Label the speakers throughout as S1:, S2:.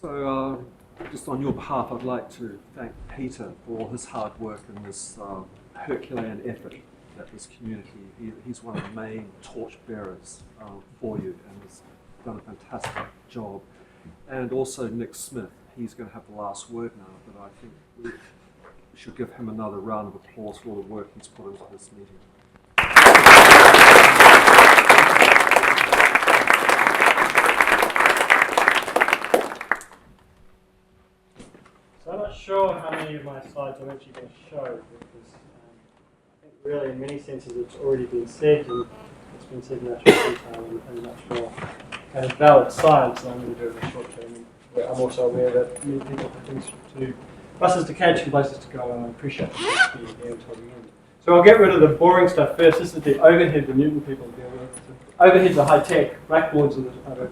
S1: So, just on your behalf, I'd like to thank Peter for his hard work and this Herculean effort at this community. He's one of the main torchbearers for you and has done a fantastic job. And also Nic Smith, he's going to have the last word now, but I think we should give him another round of applause for all the work he's put into this meeting.
S2: So I'm not sure how many of my slides I'm actually going to show, because I think really in many senses it's already been said, and it's been said in much more detail and much more kind of valid science, and I'm going to do it in a short term. I'm also aware that many people have things to buses to catch and places to go, and I appreciate you being here until the end. So I'll get rid of the boring stuff first. This is the overhead the Newton people deal with. So overheads are high-tech, blackboards are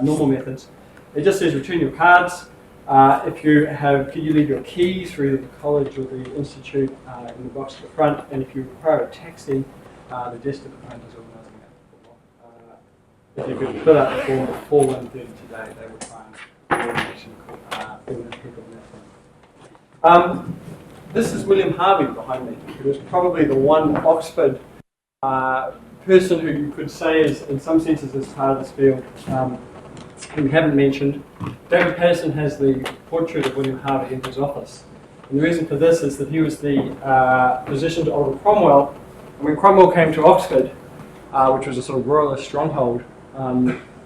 S2: normal methods. It just says return your cards. If you have, can you leave your keys for either the college or the institute in the box at the front, and if you require a taxi, the desk at the front is organising that. If you could fill out the form before 1:30 today, they would find people in that front. This is William Harvey behind me, who is probably the one Oxford person who you could say is, in some senses, is part of this field. We haven't mentioned. David Patterson has the portrait of William Harvey in his office. And the reason for this is that he was the physician to Oliver Cromwell. And when Cromwell came to Oxford, which was a sort of royalist stronghold,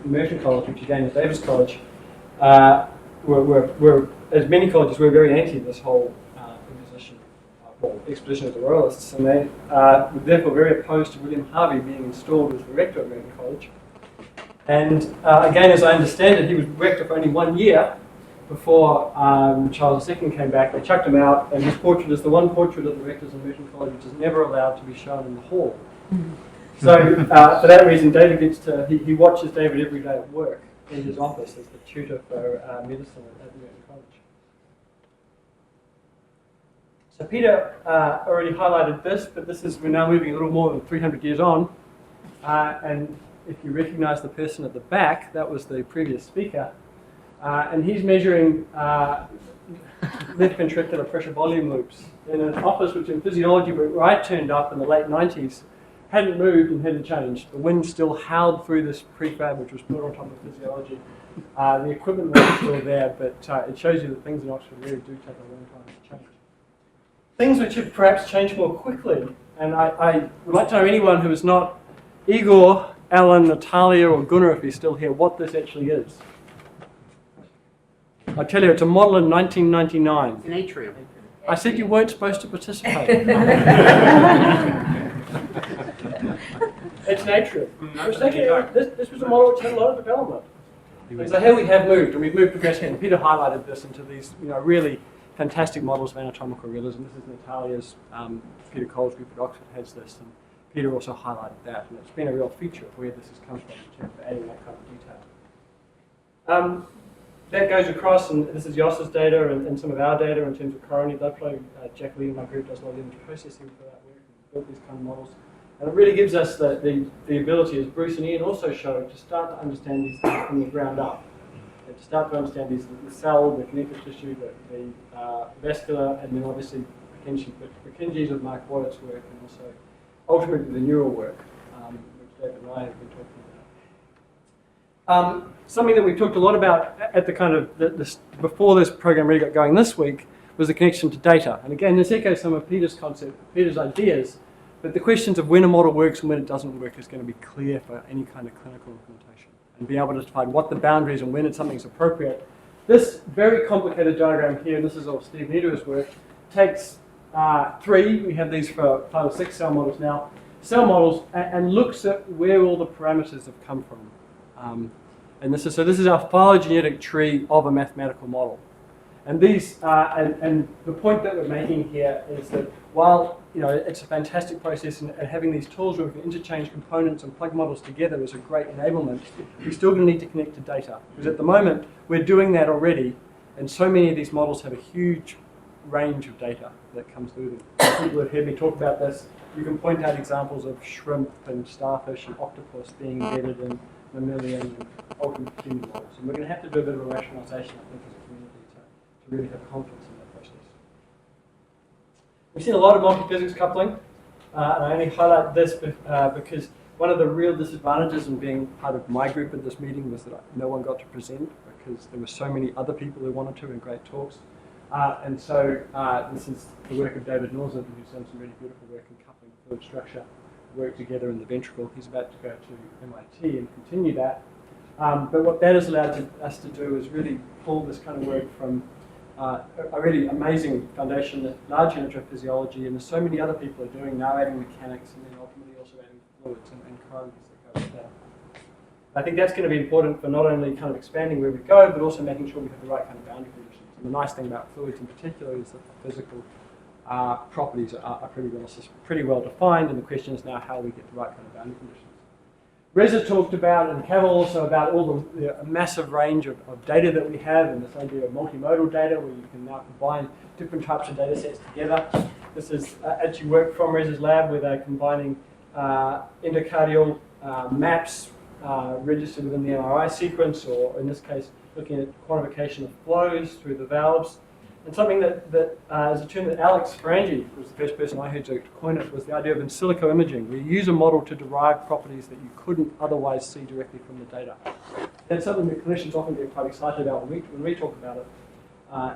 S2: Merton College, which again is David's college, were, as many colleges, were very anti this whole expedition of the royalists. And they were therefore very opposed to William Harvey being installed as the rector of Merton College. And again, as I understand it, he was rector for only 1 year before Charles II came back. They chucked him out, and his portrait is the one portrait of the rectors of Merton College which is never allowed to be shown in the hall. So for that reason, David gets to, he watches David every day at work in his office as the tutor for medicine at Merton College. So Peter already highlighted this, but this is, we're now moving a little more than 300 years on, and if you recognise the person at the back, that was the previous speaker, and he's measuring left ventricular pressure volume loops in an office which in physiology, where I turned up in the late 90s, hadn't moved and hadn't changed. The wind still howled through this prefab which was put on top of physiology. The equipment was still there, but it shows you that things in Oxford really do take a long time to change. Things which have perhaps changed more quickly, and I would like to know anyone who is not Igor, Alan, Natalia, or Gunnar, if he's still here, what this actually is. I tell you, it's a model in 1999.
S3: It's an atrium.
S2: I said you weren't supposed to participate. It's an atrium. This was a model which had a lot of development. And so here we have moved, and we've moved progressively. And Peter highlighted this into these, really fantastic models of anatomical realism. This is Natalia's. Peter Cole's group at Oxford has this, and Peter also highlighted that, and it's been a real feature of where this has come from in terms of adding that kind of detail. That goes across, and this is Yoss's data and some of our data in terms of coronary blood flow. Jack Lee and my group does a lot of image processing for that work and built these kind of models. And it really gives us the ability, as Bruce and Ian also showed, to start to understand these things from the ground up. And to start to understand the cell, the connective tissue, the vascular, and then obviously Purkinje's of Mark Wallett's work, and also ultimately the neural work, which David and I have been talking about. Something that we've talked a lot about at the kind of, before this program really got going this week, was the connection to data. And again, this echoes some of Peter's concept, Peter's ideas, but the questions of when a model works and when it doesn't work is going to be clear for any kind of clinical implementation. And being able to define what the boundaries and when something's appropriate. This very complicated diagram here, and this is all Steve Nieder's work, takes three, we have these for 5 or 6 cell models now, cell models, and looks at where all the parameters have come from. And this is our phylogenetic tree of a mathematical model. And these, and the point that we're making here is that while it's a fantastic process, and having these tools where we can interchange components and plug models together is a great enablement, we're still going to need to connect to data. Because at the moment, we're doing that already, and so many of these models have a huge range of data that comes through them. People have heard me talk about this. You can point out examples of shrimp and starfish and octopus being embedded in mammalian and ultimate human models. And we're going to have to do a bit of a rationalisation, I think, as a community to really have confidence in that process. We've seen a lot of multi-physics coupling, and I only highlight this because one of the real disadvantages in being part of my group at this meeting was that no one got to present because there were so many other people who wanted to and great talks. And so this is the work of David Norton, who's done some really beautiful work in coupling fluid structure, work together in the ventricle. He's about to go to MIT and continue that. But what that has allowed us to do is really pull this kind of work from a really amazing foundation that largely in electrophysiology, and there's so many other people are doing now, adding mechanics and then ultimately also adding fluids and currents that go with that. I think that's going to be important for not only kind of expanding where we go, but also making sure we have the right kind of boundary conditions. And the nice thing about fluids in particular is that the physical properties are pretty well defined, and the question is now how we get the right kind of boundary conditions. Reza talked about, and Cavill also, about all the massive range of data that we have, and this idea of multimodal data where you can now combine different types of data sets together. This is actually work from Reza's lab where they're combining endocardial maps registered within the MRI sequence, or in this case, looking at quantification of flows through the valves. And something that is a term that Alex Ferrangi was the first person I heard to coin it, was the idea of in silico imaging, where you use a model to derive properties that you couldn't otherwise see directly from the data. That's something that clinicians often get quite excited about when we talk about it,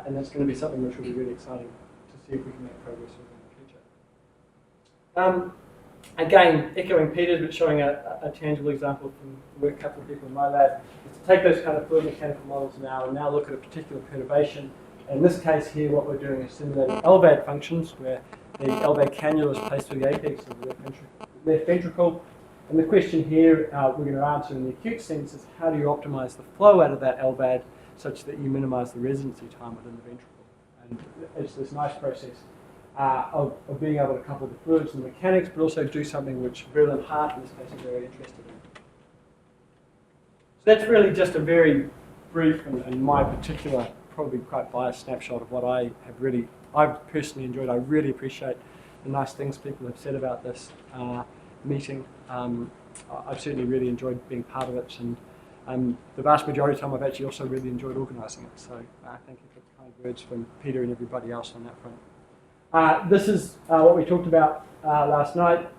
S2: and that's going to be something which will be really exciting to see if we can make progress with in the future. Again, echoing Peter's, but showing a tangible example from the work a couple of people in my lab, is to take those kind of fluid mechanical models now and now look at a particular perturbation. In this case here, what we're doing is simulating LVAD functions, where the LVAD cannula is placed through the apex of the left ventricle. And the question here we're going to answer in the acute sense is how do you optimize the flow out of that LVAD such that you minimize the residency time within the ventricle. And it's this nice process of being able to couple the fluids and the mechanics, but also do something which Berlin Hart in this case is very interested in. So that's really just a very brief and my particular, probably quite biased snapshot of what I've personally enjoyed. I really appreciate the nice things people have said about this meeting. I've certainly really enjoyed being part of it, and the vast majority of the time I've actually also really enjoyed organising it. So thank you for the kind words from Peter and everybody else on that front. This is what we talked about last night.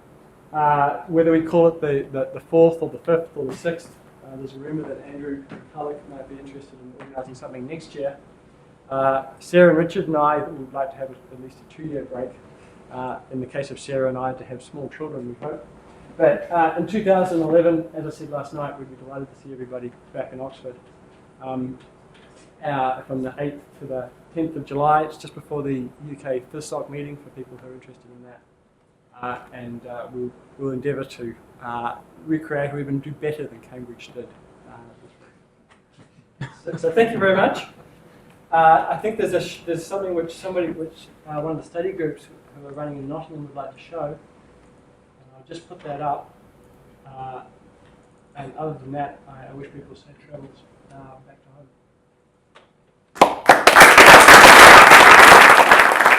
S2: Whether we call it the fourth or the fifth or the sixth, there's a rumour that Andrew Cullick might be interested in organising something next year. Sarah and Richard and I would like to have at least a 2-year break. In the case of Sarah and I, to have small children, we hope. But in 2011, as I said last night, we'd be delighted to see everybody back in Oxford. From the 8th to the 10th of July, it's just before the UK PhysSoc meeting for people who are interested in that. And we'll endeavour to recreate or even do better than Cambridge did. So thank you very much. I think there's something which one of the study groups who are running in Nottingham would like to show. And I'll just put that up. And other than that, I wish people safe travels back to home.